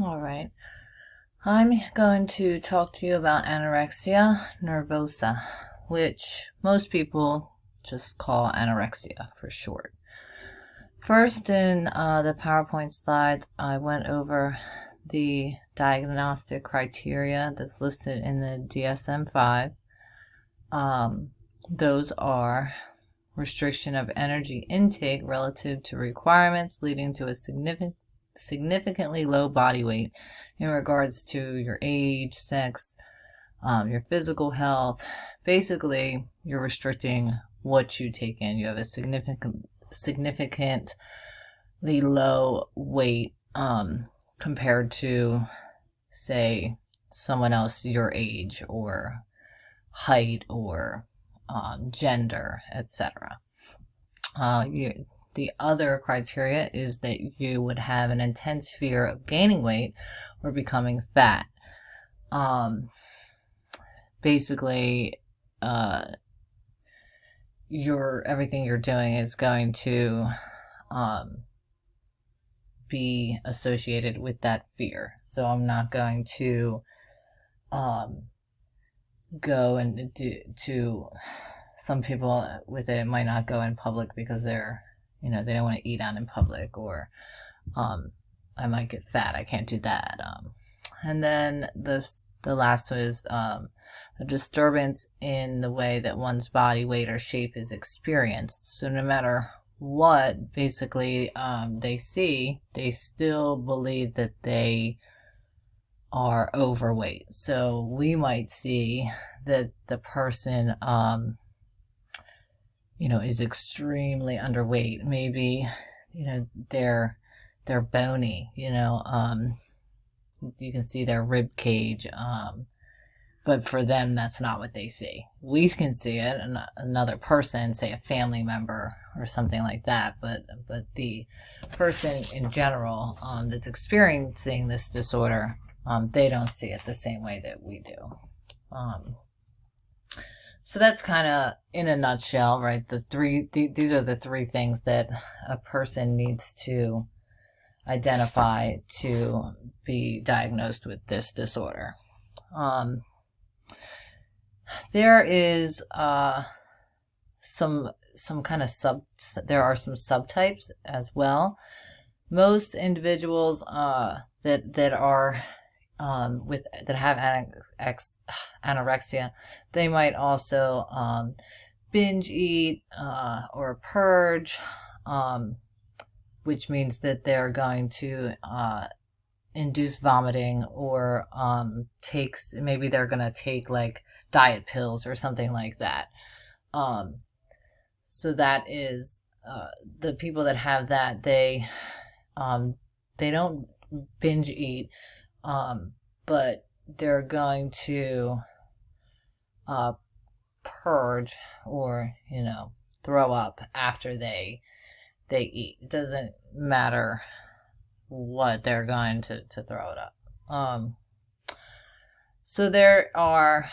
All right. I'm going to talk to you about anorexia nervosa, which most people just call anorexia for short. First, in the PowerPoint slides, I went over the diagnostic criteria that's listed in the DSM-5. Those are restriction of energy intake relative to requirements, leading to a significantly low body weight in regards to your age, sex, your physical health. Basically, you're restricting what you take in. You have a significantly low weight compared to, say, someone else your age or height or gender, etc. The other criteria is that you would have an intense fear of gaining weight or becoming fat. Basically, everything you're doing is going to be associated with that fear. So I'm not going to go and do some people with it might not go in public because they don't want to eat out in public, or I might get fat. I can't do that. And then the last one is a disturbance in the way that one's body weight or shape is experienced. So no matter what, basically, they see, they still believe that they are overweight. So we might see that the person, is extremely underweight. Maybe, they're bony, you can see their rib cage, but for them, that's not what they see. We can see it, and another person, say a family member or something like that, but the person in general that's experiencing this disorder, they don't see it the same way that we do. So that's kind of in a nutshell, right? These are the three things that a person needs to identify to be diagnosed with this disorder. There is some kind of there are some subtypes as well. Most individuals that are that have anorexia, they might also binge eat or purge, which means that they're going to induce vomiting, or maybe they're going to take like diet pills or something like that. So that is the people that have that, they don't binge eat, but they're going to purge or throw up after they eat. It doesn't matter what, they're going to throw it up. So there are,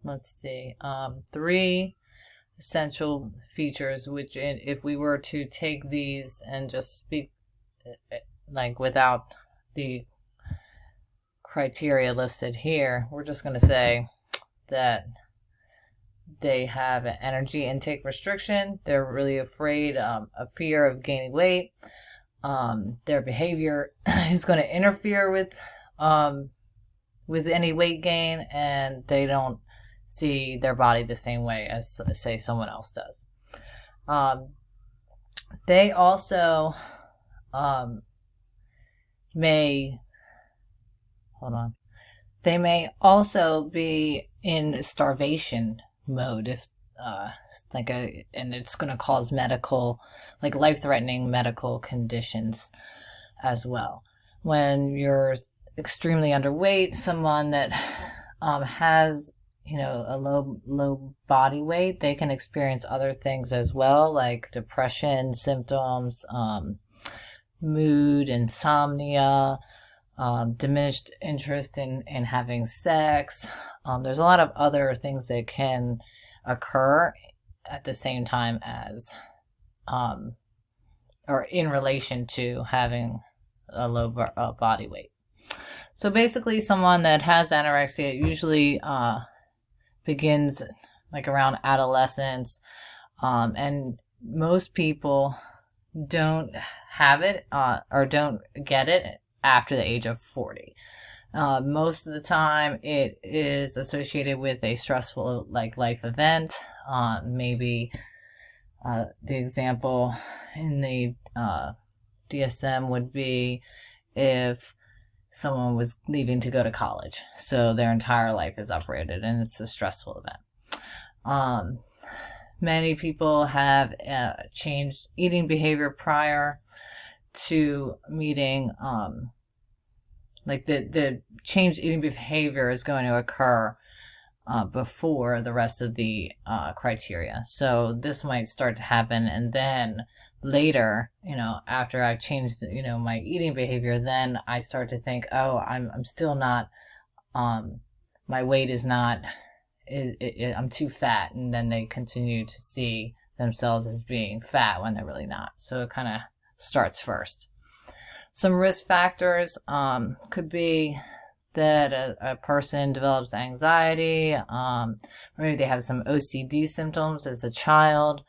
let's see, three essential features, which if we were to take these and just speak like without the criteria listed here, we're just going to say that they have an energy intake restriction. They're really afraid, a fear of gaining weight. Their behavior is going to interfere with any weight gain, and they don't see their body the same way as, say, someone else does. They also may be in starvation mode, if and it's going to cause life-threatening medical conditions as well. When you're extremely underweight, someone that has a low body weight, they can experience other things as well, like depression symptoms, mood, insomnia, diminished interest in having sex. There's a lot of other things that can occur at the same time as or in relation to having a low body weight. So basically, someone that has anorexia usually begins like around adolescence, and most people don't have it or don't get it after the age of 40. Most of the time, it is associated with a stressful life event. Maybe the example in the DSM would be if someone was leaving to go to college, so their entire life is uprooted, and it's a stressful event. Many people have changed eating behavior prior to meeting, like the changed eating behavior is going to occur before the rest of the criteria. So this might start to happen, and then later, after I've changed, my eating behavior, then I start to think, oh, I'm still not, my weight is not, I'm too fat, and then they continue to see themselves as being fat when they're really not. So it kind of starts first. Some risk factors could be that a person develops anxiety, maybe they have some OCD symptoms as a child.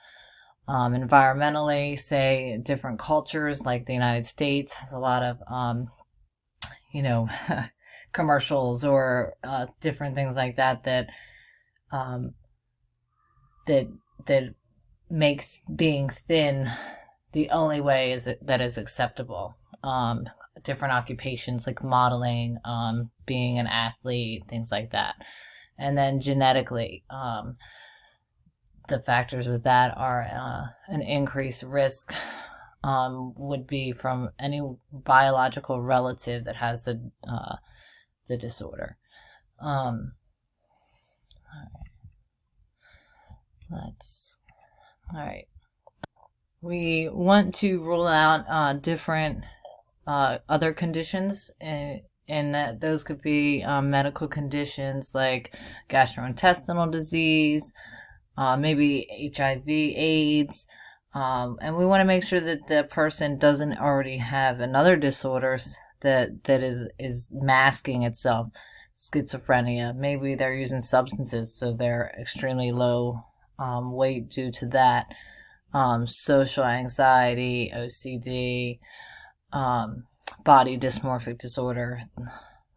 Environmentally, say different cultures like the United States has a lot of, commercials or different things like that that make being thin the only way that is acceptable. Different occupations like modeling, being an athlete, things like that. And then genetically, the factors with that are an increased risk would be from any biological relative that has the disorder. All right. We want to rule out different other conditions, and that those could be medical conditions like gastrointestinal disease, maybe HIV, AIDS, and we want to make sure that the person doesn't already have another disorder that is masking itself. Schizophrenia, maybe they're using substances, so they're extremely low weight due to that. Social anxiety, OCD, body dysmorphic disorder.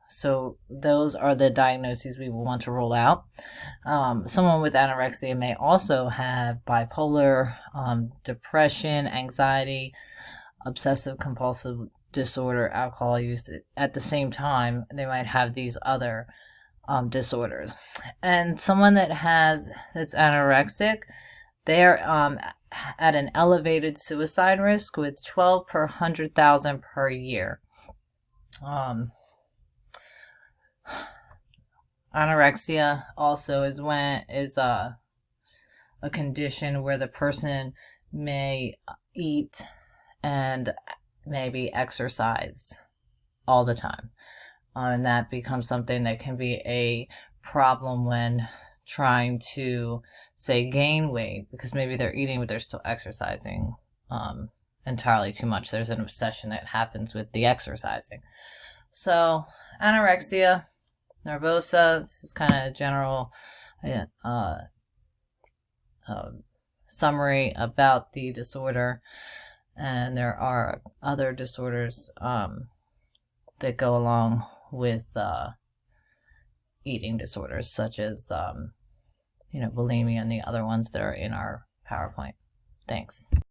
So those are the diagnoses we will want to rule out. Someone with anorexia may also have bipolar, depression, anxiety, obsessive compulsive disorder, alcohol use at the same time. They might have these other disorders. And someone that's anorexic, they're at an elevated suicide risk with 12 per 100,000 per year. Anorexia also is a condition where the person may eat and maybe exercise all the time. And that becomes something that can be a problem when trying to, say, gain weight, because maybe they're eating but they're still exercising entirely too much. There's an obsession that happens with the exercising. So anorexia nervosa, this is kind of a general summary about the disorder, and there are other disorders that go along with eating disorders, such as bulimia and the other ones that are in our PowerPoint. Thanks.